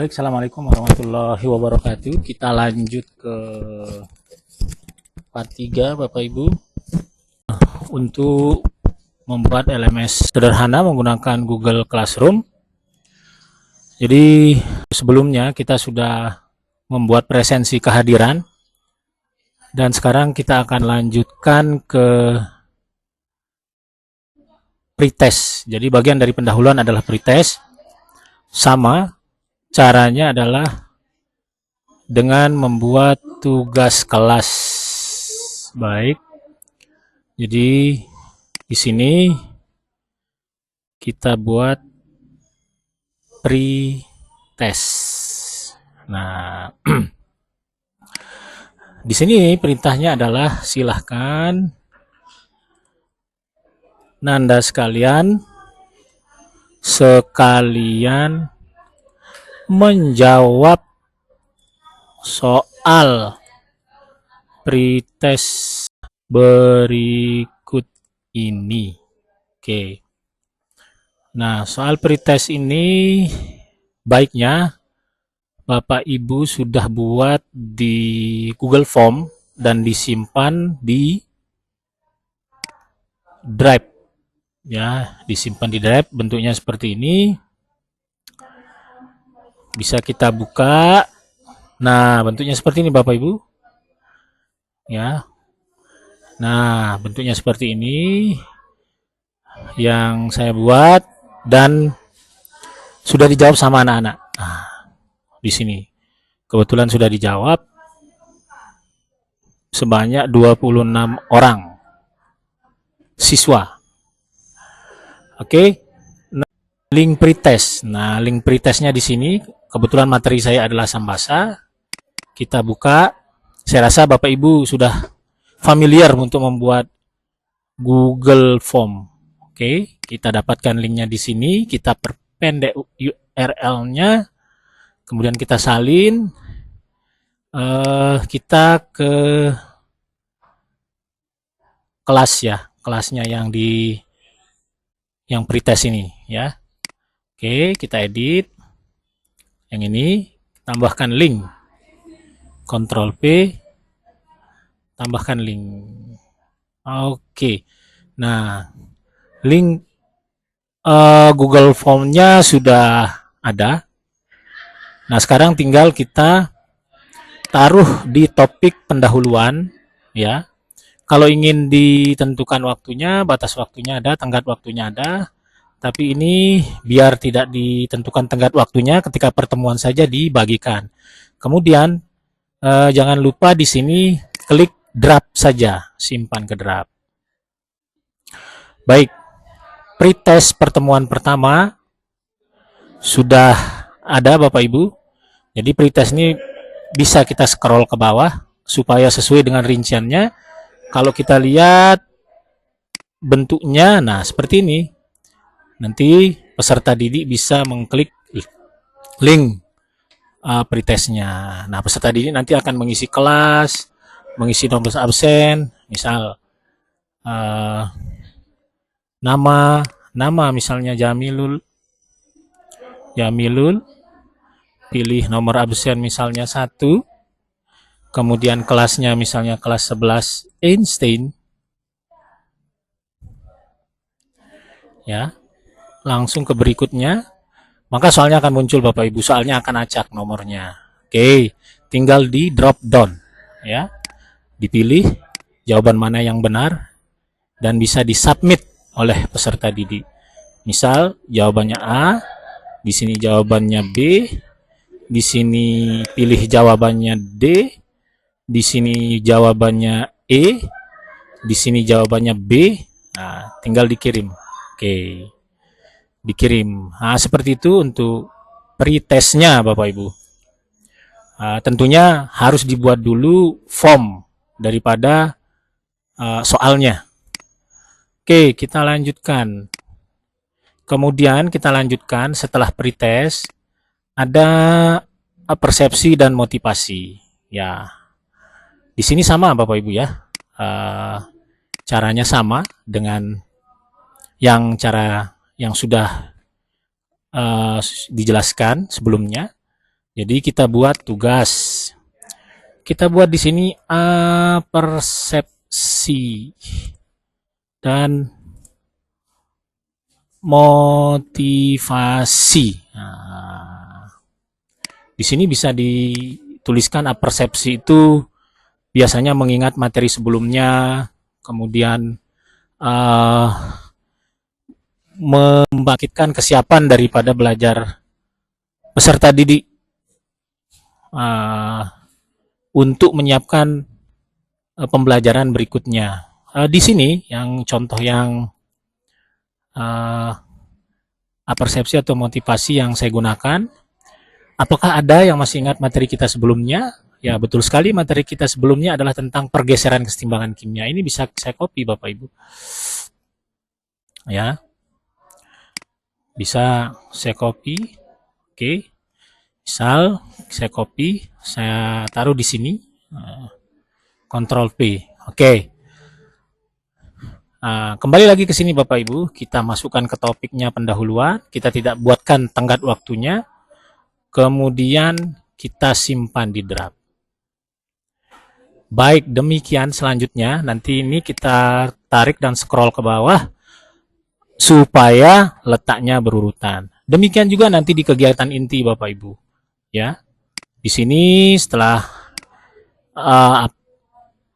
Baik, assalamualaikum warahmatullahi wabarakatuh. Kita lanjut ke part 3, Bapak Ibu, untuk membuat LMS sederhana menggunakan Google Classroom. Jadi sebelumnya kita sudah membuat presensi kehadiran dan sekarang kita akan lanjutkan ke pretest. Jadi bagian dari pendahuluan adalah pretest. Sama caranya adalah dengan membuat tugas kelas. Baik. Jadi di sini kita buat pretest. Nah, di sini perintahnya adalah silahkan Nanda sekalian menjawab soal pretest berikut ini. Oke. Nah, soal pretest ini baiknya Bapak Ibu sudah buat di Google Form dan disimpan di Drive. Ya, disimpan di Drive, bentuknya seperti ini. Bisa kita buka. Nah, bentuknya seperti ini Bapak Ibu. Ya. Nah, bentuknya seperti ini yang saya buat dan sudah dijawab sama anak-anak. Nah, di sini kebetulan sudah dijawab sebanyak 26 orang siswa. Oke. Nah, link pretest. Nah, link pretestnya di sini. Kebetulan materi saya adalah Sambasa. Kita buka. Saya rasa Bapak Ibu sudah familiar untuk membuat Google Form. Oke, kita dapatkan linknya di sini. Kita perpendek URL-nya. Kemudian kita salin. Kita ke kelas ya. Kelasnya yang pretest ini ya. Oke, kita edit. Yang ini tambahkan link. Ctrl P, tambahkan link. Oke. Nah, link Google Form-nya sudah ada. Nah, sekarang tinggal kita taruh di topik pendahuluan ya. Kalau ingin ditentukan waktunya, batas waktunya ada, tenggat waktunya ada. Tapi ini biar tidak ditentukan tenggat waktunya, ketika pertemuan saja dibagikan. Kemudian jangan lupa di sini klik draft saja, simpan ke draft. Baik, pretest pertemuan pertama sudah ada Bapak Ibu. Jadi pretest ini bisa kita scroll ke bawah supaya sesuai dengan rinciannya. Kalau kita lihat bentuknya, nah seperti ini. Nanti peserta didik bisa mengklik link pretestnya. Nah, peserta didik nanti akan mengisi kelas, mengisi nomor absen, misal nama misalnya Jamilul, pilih nomor absen misalnya 1, kemudian kelasnya misalnya kelas 11 Einstein, ya. Langsung ke berikutnya, maka soalnya akan muncul Bapak Ibu, soalnya akan acak nomornya. Oke, tinggal di drop down ya. Dipilih jawaban mana yang benar dan bisa disubmit oleh peserta didik. Misal jawabannya A, di sini jawabannya B, di sini pilih jawabannya D, di sini jawabannya E, di sini jawabannya B. Nah, tinggal dikirim. Oke. Dikirim. Nah, seperti itu untuk pretestnya Bapak Ibu. Tentunya harus dibuat dulu form daripada soalnya. Oke, kita lanjutkan. Kemudian kita lanjutkan setelah pretest ada persepsi dan motivasi. Ya, di sini sama Bapak Ibu ya. Caranya sama dengan cara yang sudah dijelaskan sebelumnya. Jadi kita buat tugas. Kita buat di sini persepsi dan motivasi. Nah, di sini bisa dituliskan persepsi itu biasanya mengingat materi sebelumnya, kemudian uh, membangkitkan kesiapan daripada belajar peserta didik uh, untuk menyiapkan pembelajaran berikutnya. Di sini yang contoh yang persepsi atau motivasi yang saya gunakan. Apakah ada yang masih ingat materi kita sebelumnya? Ya, betul sekali, materi kita sebelumnya adalah tentang pergeseran kesetimbangan kimia. Ini bisa saya copy Bapak Ibu. Ya. Bisa saya copy. Oke. Misal saya copy, saya taruh di sini. Ctrl P. Oke. Kembali lagi ke sini Bapak Ibu, kita masukkan ke topiknya pendahuluan, kita tidak buatkan tenggat waktunya, kemudian kita simpan di draft. Baik, demikian selanjutnya, nanti ini kita tarik dan scroll ke bawah, supaya letaknya berurutan. Demikian juga nanti di kegiatan inti Bapak Ibu. Ya, di sini setelah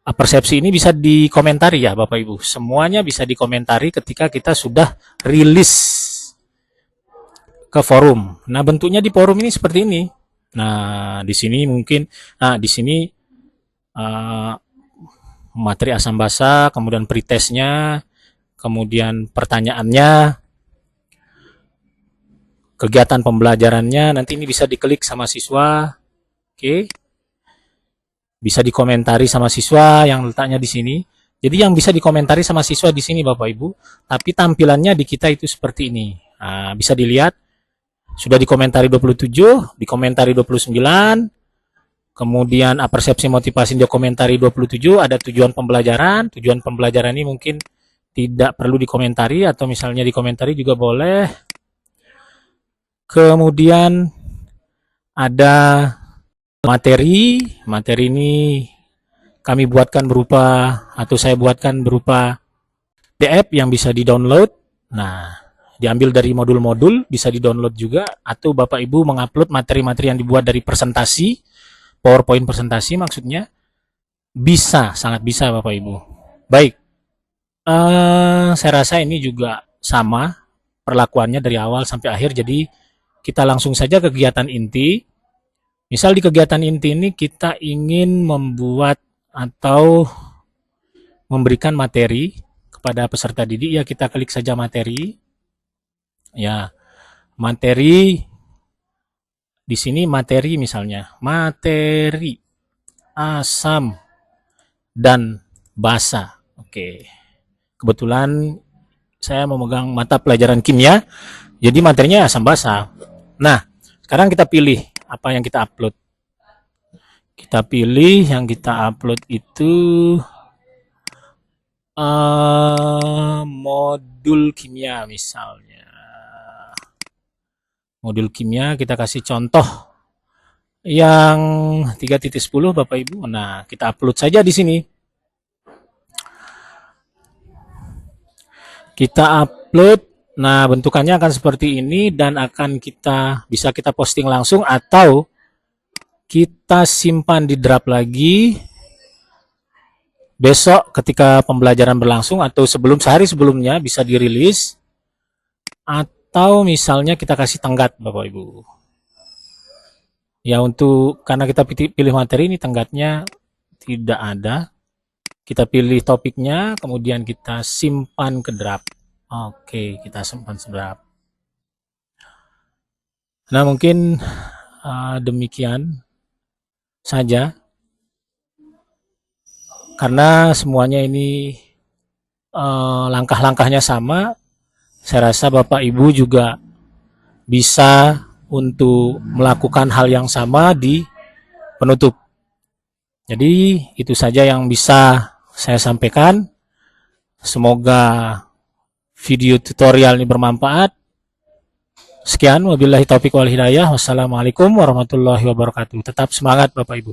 persepsi ini bisa dikomentari ya Bapak Ibu. Semuanya bisa dikomentari ketika kita sudah rilis ke forum. Nah, bentuknya di forum ini seperti ini. Nah, di sini mungkin, di sini materi asam basa, kemudian pretestnya, kemudian pertanyaannya, kegiatan pembelajarannya, nanti ini bisa diklik sama siswa. Oke. Bisa dikomentari sama siswa yang letaknya di sini. Jadi yang bisa dikomentari sama siswa di sini Bapak Ibu, tapi tampilannya di kita itu seperti ini. Nah, bisa dilihat sudah dikomentari 27, dikomentari 29, kemudian persepsi motivasi dikomentari 27, ada tujuan pembelajaran. Tujuan pembelajaran ini mungkin tidak perlu dikomentari atau misalnya dikomentari juga boleh. Kemudian ada materi ini kami buatkan berupa, atau saya buatkan berupa PDF yang bisa di-download. Nah, diambil dari modul-modul, bisa di-download juga, atau Bapak Ibu mengupload materi-materi yang dibuat dari presentasi, PowerPoint presentasi maksudnya, bisa, sangat bisa Bapak Ibu. Baik, saya rasa ini juga sama perlakuannya dari awal sampai akhir, jadi kita langsung saja ke kegiatan inti. Misal di kegiatan inti ini kita ingin membuat atau memberikan materi kepada peserta didik, ya kita klik saja materi. Ya, materi di sini materi misalnya, materi asam dan basa. Oke. Kebetulan saya memegang mata pelajaran kimia, jadi materinya asam basa. Nah, sekarang kita pilih apa yang kita upload. Kita pilih yang kita upload itu modul kimia misalnya. Modul kimia kita kasih contoh yang 3.10 Bapak Ibu. Nah, kita upload saja di sini. Kita upload. Nah, bentukannya akan seperti ini dan akan bisa kita posting langsung atau kita simpan di draft lagi besok ketika pembelajaran berlangsung, atau sehari sebelumnya bisa dirilis, atau misalnya kita kasih tenggat Bapak Ibu. Ya, karena kita pilih materi ini tenggatnya tidak ada. Kita pilih topiknya, kemudian kita simpan ke draft. Oke, kita simpan ke draft. Nah, mungkin demikian saja. Karena semuanya ini langkah-langkahnya sama, saya rasa Bapak Ibu juga bisa untuk melakukan hal yang sama di penutup. Jadi itu saja yang bisa saya sampaikan. Semoga video tutorial ini bermanfaat. Sekian, wabillahi taufiq wal hidayah. Wassalamualaikum warahmatullahi wabarakatuh. Tetap semangat Bapak Ibu.